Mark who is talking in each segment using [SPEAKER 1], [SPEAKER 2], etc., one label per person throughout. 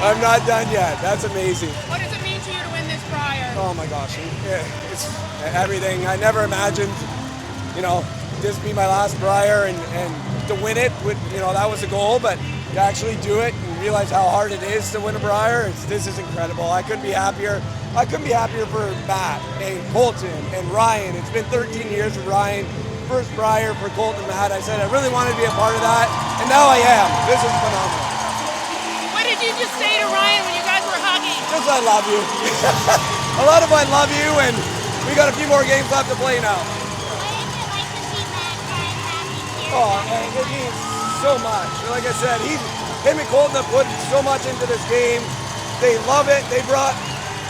[SPEAKER 1] I'm not done yet. That's amazing.
[SPEAKER 2] What does it mean to you to win this Brier?
[SPEAKER 1] Oh my gosh, it's everything. I never imagined, this be my last Brier and to win it. That was the goal, but to actually do it and realize how hard it is to win a Brier, this is incredible. I couldn't be happier. I couldn't be happier for Matt and Colton and Ryan. It's been 13 years with Ryan. First Brier for Colton and Matt. I said I really wanted to be a part of that, and now I am. This is phenomenal.
[SPEAKER 2] What did you just say to Ryan when you guys were hugging?
[SPEAKER 1] Just I love you. A lot of I love you, and we got a few more games left to play now.
[SPEAKER 3] What is it like to see Matt crying happy tears?
[SPEAKER 1] Oh, man, it means so much. Like I said, him and Colton have put so much into this game. They love it. They brought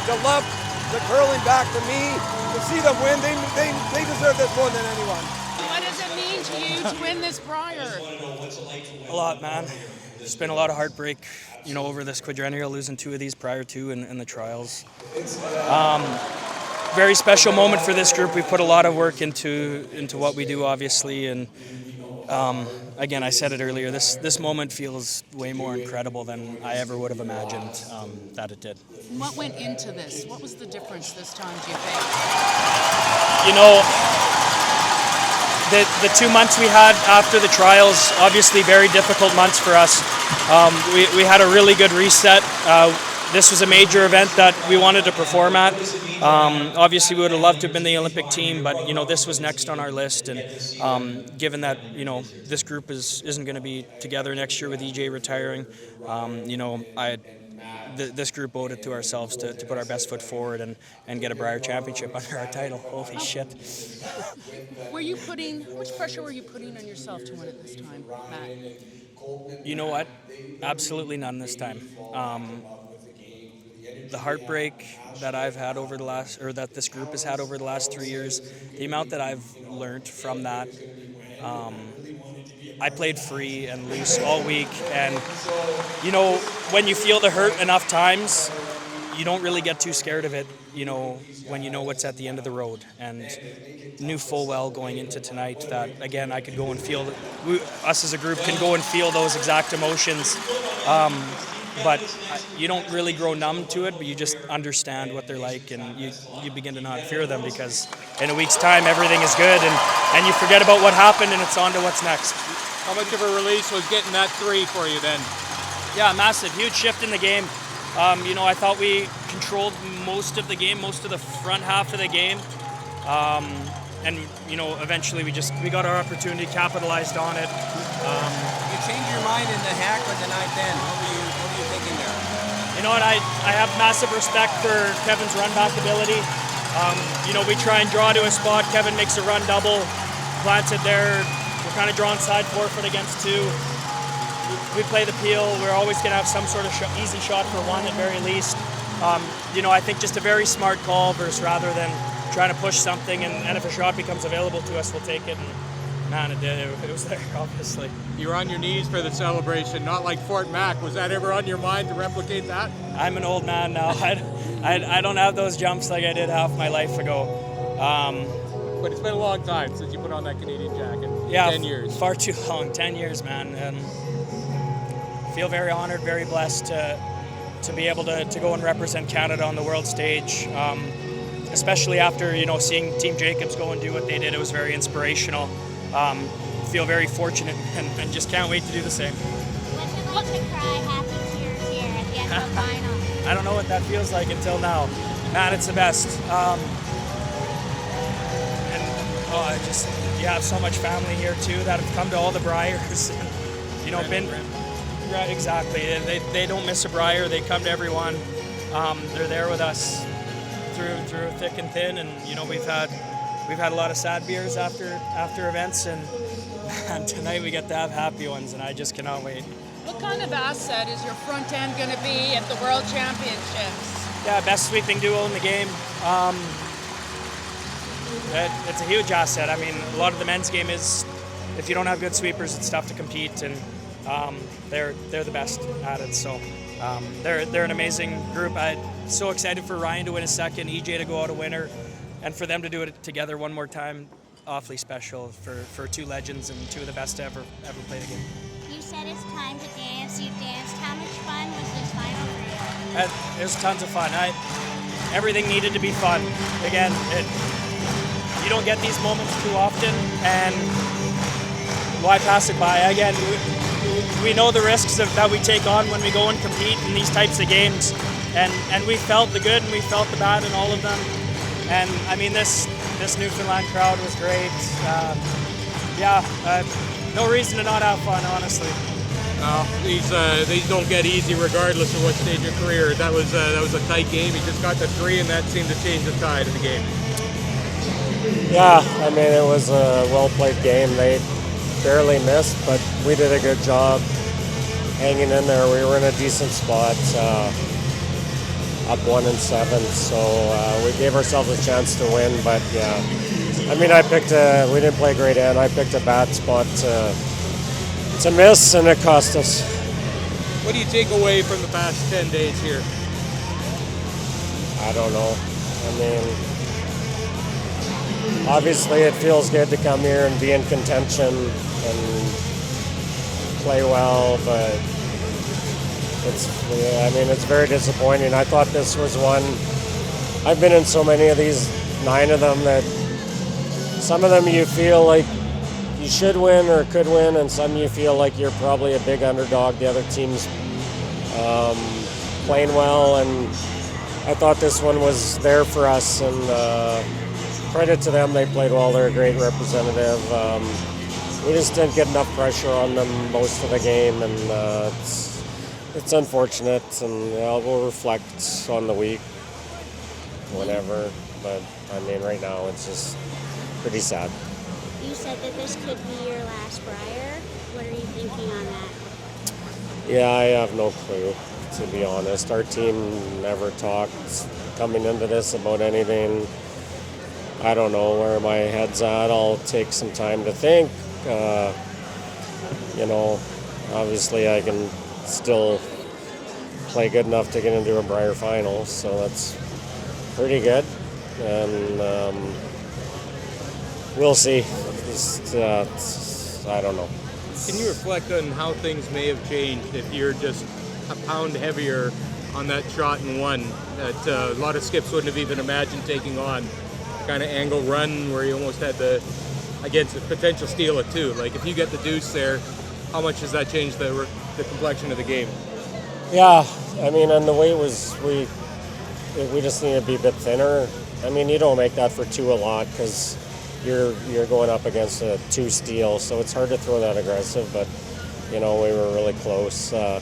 [SPEAKER 1] the love, the curling back to me. To see them win, they deserve this more than anyone.
[SPEAKER 2] What does it mean to you to win this Brier?
[SPEAKER 4] A lot, man. There's been a lot of heartbreak, over this quadrennial, losing 2 of these prior to in the trials. Very special moment for this group. We put a lot of work into what we do, obviously, and again, I said it earlier, this moment feels way more incredible than I ever would have imagined that it did.
[SPEAKER 2] What went into this? What was the difference this time, do you think?
[SPEAKER 4] The 2 months we had after the trials, obviously very difficult months for us. We had a really good reset. This was a major event that we wanted to perform at. Obviously, we would have loved to have been the Olympic team, but this was next on our list. And given that this group isn't going to be together next year with EJ retiring, this group owed it to ourselves to put our best foot forward and get a Brier championship under our title. Holy shit!
[SPEAKER 2] Which pressure were you putting on yourself to win it this time, Matt?
[SPEAKER 4] You know what? Absolutely none this time. The heartbreak that I've had that this group has had over the last 3 years, the amount that I've learned from that. I played free and loose all week, and when you feel the hurt enough times, you don't really get too scared of it, when you know what's at the end of the road. And knew full well going into tonight that, again, I could go and feel, us as a group can go and feel those exact emotions. But you don't really grow numb to it, but you just understand what they're like, and you begin to not fear them, because in a week's time everything is good, and you forget about what happened and it's on to what's next.
[SPEAKER 5] How much of a release was getting that 3 for you then?
[SPEAKER 4] Yeah, massive, huge shift in the game. I thought we controlled most of the game, most of the front half of the game. And eventually we got our opportunity, capitalized on it.
[SPEAKER 6] You changed your mind in the hack with the ninth end. What were you thinking there?
[SPEAKER 4] You know what? I have massive respect for Kevin's run back ability. We try and draw to a spot. Kevin makes a run double, plants it there. We're kind of drawing side forfeit against 2. We play the peel. We're always going to have some sort of easy shot for 1 at very least. I think just a very smart call versus rather than trying to push something, and if a shot becomes available to us, we'll take it. And man, it did. It was there, obviously.
[SPEAKER 5] You were on your knees for the celebration, not like Fort Mac. Was that ever on your mind to replicate that?
[SPEAKER 4] I'm an old man now. I don't have those jumps like I did half my life ago.
[SPEAKER 5] But it's been a long time since you put on that Canadian jacket.
[SPEAKER 4] Yeah,
[SPEAKER 5] 10 years.
[SPEAKER 4] Far too long. 10 years, man. And feel very honored, very blessed to be able to go and represent Canada on the world stage. Especially after seeing Team Jacobs go and do what they did. It was very inspirational. Feel very fortunate and just can't wait to do the same.
[SPEAKER 3] What's it like to cry happy tears here at the end of the final?
[SPEAKER 4] I don't know what that feels like until now. Man, it's the best. You have so much family here too that have come to all the Briers. Right, exactly. They don't miss a Brier. They come to everyone. They're there with us through thick and thin, and we've had a lot of sad beers after events, and tonight we get to have happy ones, and I just cannot wait.
[SPEAKER 2] What kind of asset is your front end going to be at the World Championships?
[SPEAKER 4] Yeah, best sweeping duo in the game. It's a huge asset. I mean, a lot of the men's game is, if you don't have good sweepers, it's tough to compete, and they're the best at it. So they're an amazing group. I'm so excited for Ryan to win a second, EJ to go out a winner, and for them to do it together one more time. Awfully special for 2 legends and 2 of the best to ever play the game.
[SPEAKER 3] You said it's time to dance. You danced. How much fun was this final for you?
[SPEAKER 4] It was tons of fun. Everything needed to be fun. Again, you don't get these moments too often, and why pass it by? Again, we know the risks that we take on when we go and compete in these types of games, and we felt the good and we felt the bad in all of them. And I mean, this Newfoundland crowd was great. No reason to not have fun, honestly.
[SPEAKER 5] These don't get easy regardless of what stage of your career. That was a tight game. He just got the 3, and that seemed to change the tide of the game.
[SPEAKER 7] Yeah, I mean, it was a well-played game. They barely missed, but we did a good job hanging in there. We were in a decent spot, up 1-7, so we gave ourselves a chance to win. But yeah, I mean, we didn't play a great end. I picked a bad spot to miss, and it cost us.
[SPEAKER 5] What do you take away from the past 10 days here?
[SPEAKER 7] I don't know. I mean, obviously it feels good to come here and be in contention and play well, but it's very disappointing. I thought this was one. I've been in so many of these, 9 of them, that some of them you feel like you should win or could win, and some you feel like you're probably a big underdog. The other team's playing well, and I thought this one was there for us, and credit to them, they played well. They're a great representative. We just didn't get enough pressure on them most of the game, and it's unfortunate, and we'll reflect on the week whenever, but I mean, right now it's just pretty sad.
[SPEAKER 3] You said that this could be your last Brier. What are you thinking on that?
[SPEAKER 7] Yeah, I have no clue, to be honest. Our team never talked coming into this about anything. I don't know where my head's at. I'll take some time to think. Obviously I can still play good enough to get into a Brier final, so that's pretty good. And we'll see. I don't know.
[SPEAKER 5] Can you reflect on how things may have changed if you're just a pound heavier on that shot and one that a lot of skips wouldn't have even imagined taking on? Kind of angle run where you almost had against the potential steal of 2. Like, if you get the deuce there, how much does that change the complexion of the game?
[SPEAKER 7] Yeah, I mean, and the weight was, we just need to be a bit thinner. I mean, you don't make that for 2 a lot because you're going up against a 2 steal, so it's hard to throw that aggressive, but we were really close. A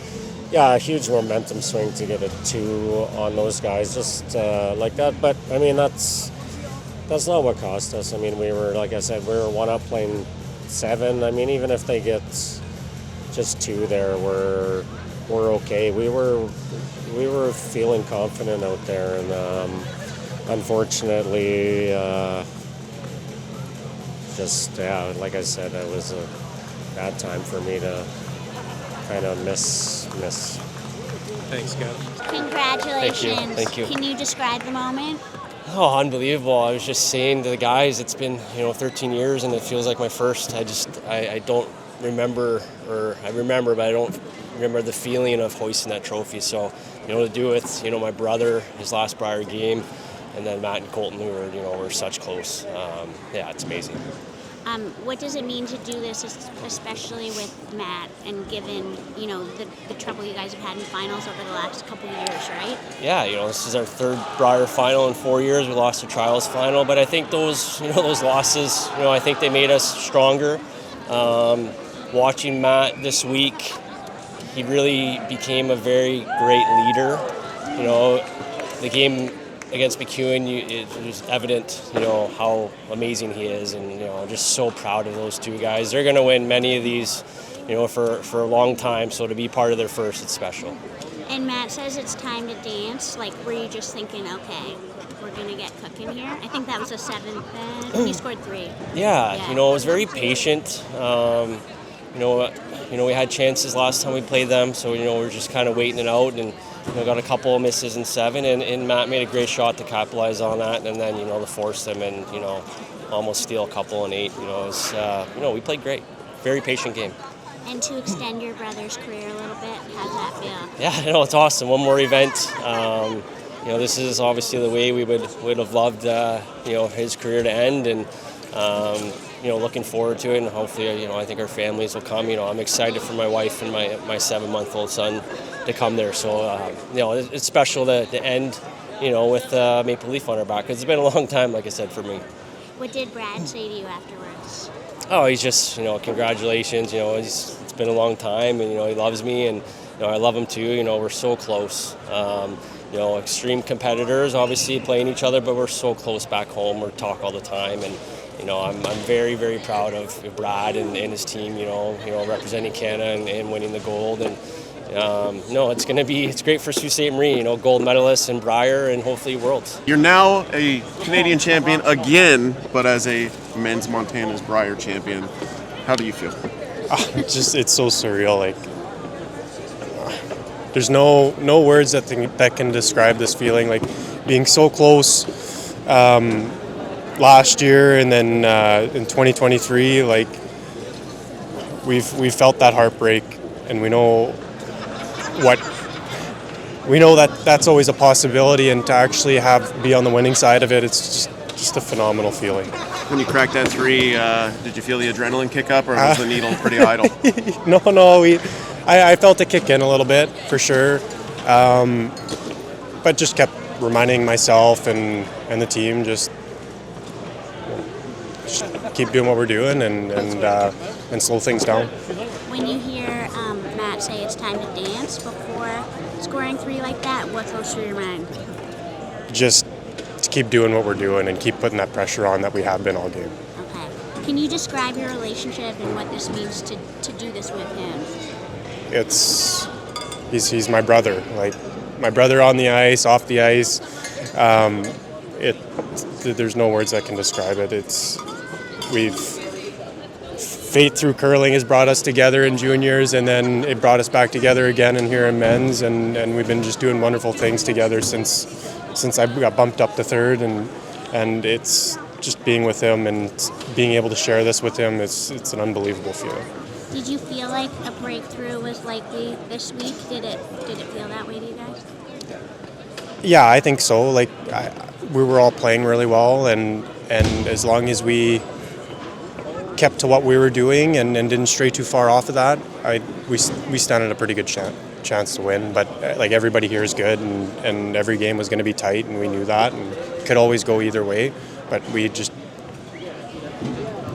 [SPEAKER 7] huge momentum swing to get a 2 on those guys, just like that. But I mean, that's not what cost us. I mean, we were, like I said, we were 1 up playing 7. I mean, even if they get just 2 there, we're okay. We were feeling confident out there, and unfortunately, like I said, it was a bad time for me to kind of miss.
[SPEAKER 5] Thanks, Kev.
[SPEAKER 3] Congratulations.
[SPEAKER 8] Thank you.
[SPEAKER 3] Can you describe the moment?
[SPEAKER 8] Oh, unbelievable. I was just saying to the guys, it's been 13 years and it feels like my first. I don't remember, or I remember, but I don't remember the feeling of hoisting that trophy. So, to do it with, my brother, his last Brier game, and then Matt and Colton, who were such close. It's amazing.
[SPEAKER 3] What does it mean to do this, especially with Matt, and given, the trouble you guys have had in finals over the last couple of years, right? Yeah,
[SPEAKER 8] this is our 3rd Brier final in 4 years. We lost the trials final, but I think those losses, I think they made us stronger. Watching Matt this week, he really became a very great leader. The game against McEwen, it was evident, how amazing he is, and just so proud of those 2 guys. They're going to win many of these, for a long time. So to be part of their first, it's special.
[SPEAKER 3] And Matt says it's time to dance. Like, were you just thinking, okay, we're going to get cooking here? I think that was a 7th, and you scored 3.
[SPEAKER 8] Yeah, it was very patient. We had chances last time we played them, so we're just kind of waiting it out, and got a couple of misses in 7, and Matt made a great shot to capitalize on that, and then to force them and almost steal a couple in 8. We played great, very patient game.
[SPEAKER 3] And to extend your brother's career a little bit, how's that feel?
[SPEAKER 8] Yeah, it's awesome. One more event. This is obviously the way we would have loved, his career to end, and looking forward to it. And hopefully, I think our families will come. I'm excited for my wife and my 7-month-old son to come there. So, it's special to end, with Maple Leaf on our back, because it's been a long time, like I said, for me.
[SPEAKER 3] What did Brad say to you afterwards?
[SPEAKER 8] Oh, he's just, congratulations. It's been a long time, and he loves me, and I love him too. We're so close. Extreme competitors, obviously playing each other, but we're so close back home. We talk all the time, and I'm very, very proud of Brad and his team. Representing Canada and winning the gold. And it's great for Sault Ste. Marie. Gold medalists in Brier and hopefully Worlds.
[SPEAKER 9] You're now a Canadian champion again, but as a men's Montana's Brier champion. How do you feel?
[SPEAKER 10] It's so surreal. There's no words that can describe this feeling. Being so close last year, and then in 2023, we've felt that heartbreak, and we know that's always a possibility, and to actually be on the winning side of it, it's just a phenomenal feeling.
[SPEAKER 9] When you cracked that 3, did you feel the adrenaline kick up, or was the needle pretty idle?
[SPEAKER 10] No, I felt it kick in a little bit, for sure, but just kept reminding myself and the team just keep doing what we're doing and slow things down.
[SPEAKER 3] When you hear Matt say it's time to dance before scoring 3 like that, what goes through your mind?
[SPEAKER 10] Just to keep doing what we're doing and keep putting that pressure on that we have been all game.
[SPEAKER 3] Okay. Can you describe your relationship and what this means to do this with him?
[SPEAKER 10] He's my brother. My brother on the ice, off the ice. There's no words that can describe it. Fate through curling has brought us together in juniors, and then it brought us back together again and here in men's, and we've been just doing wonderful things together since I got bumped up to third, and it's just being with him and being able to share this with him. It's an unbelievable feeling.
[SPEAKER 3] Did you feel like a breakthrough was likely this week? Did it feel that way to you guys?
[SPEAKER 10] Yeah, I think so. We were all playing really well, and as long as we kept to what we were doing and didn't stray too far off of that, we stand at a pretty good chance to win. But everybody here is good, and every game was going to be tight, and we knew that, and could always go either way. But we just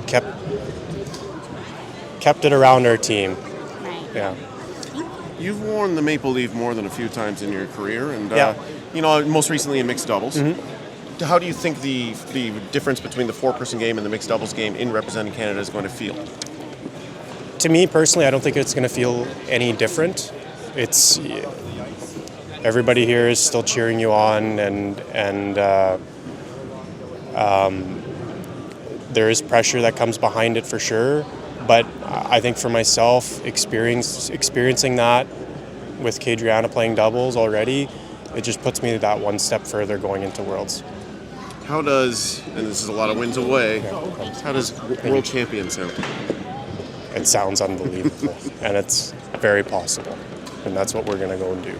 [SPEAKER 10] kept it around our team.
[SPEAKER 3] Right.
[SPEAKER 10] Yeah.
[SPEAKER 9] You've worn the Maple Leaf more than a few times in your career, and
[SPEAKER 10] Yeah.
[SPEAKER 9] most recently in mixed doubles.
[SPEAKER 10] Mm-hmm.
[SPEAKER 9] How do you think the difference between the 4-person game and the mixed doubles game in representing Canada is going to feel?
[SPEAKER 10] To me personally, I don't think it's going to feel any different. It's everybody here is still cheering you on, and there is pressure that comes behind it for sure. But I think for myself, experiencing that with Kadriana playing doubles already, it just puts me that one step further going into Worlds.
[SPEAKER 9] How does, and this is a lot of wins away, how does world champion sound?
[SPEAKER 10] It sounds unbelievable, and it's very possible, and that's what we're going to go and do.